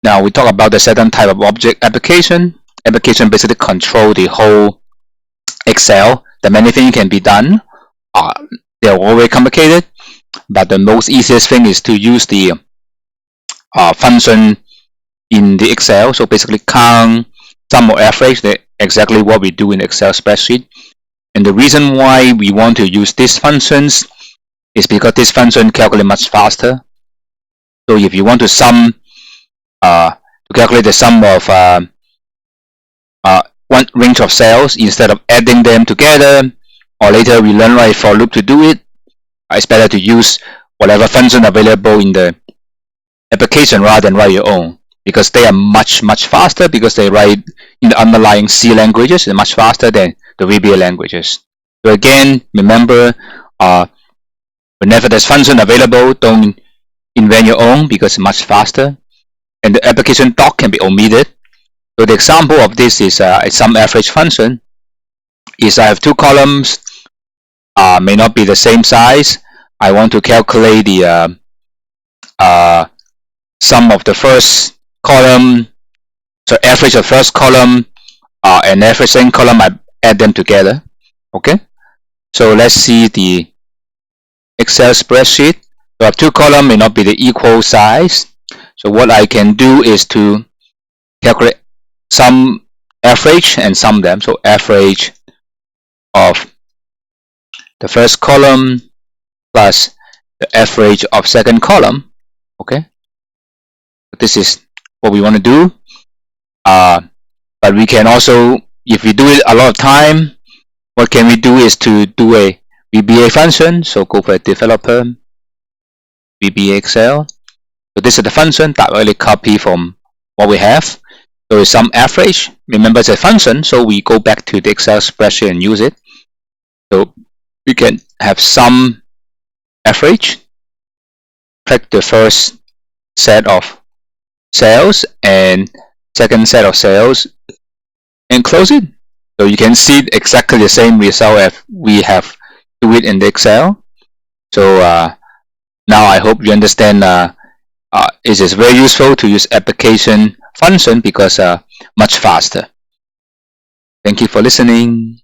Now we talk about the second type of object application. Application basically control the whole Excel. The many things can be done. They're already complicated, but the most easiest thing is to use the function in the Excel. So basically count, sum or average, exactly what we do in Excel spreadsheet. And the reason why we want to use these functions is because this function calculate much faster. So if you want to sum, to calculate the sum of one range of cells, instead of adding them together, or later we learn right for loop to do it, it's better to use whatever function available in the application rather than write your own, because they are much faster, because they write in the underlying C languages and much faster than the VBA languages. So again, remember, whenever there's function available, don't invent your own because it's much faster, and the application doc can be omitted. So the example of this is a sum average function. Is I have two columns, may not be the same size. I want to calculate the sum of the first column, so average of first column and average second column. I add them together. Okay, so let's see the Excel spreadsheet. So I have two columns, may not be the equal size. So what I can do is to calculate sum average and sum them. So average of the first column plus the average of second column. Okay, this is what we want to do. But we can also, if we do it a lot of time, what can we do is to do a VBA function. So go for a developer, VBA Excel. So this is the function that really copy from what we have. So it's sum average. Remember, it's a function, so we go back to the Excel spreadsheet and use it. So we can have sum average, pick the first set of cells and second set of cells, and close it. So you can see exactly the same result as we have do it in the Excel. So now I hope you understand it is very useful to use application function because much faster. Thank you for listening.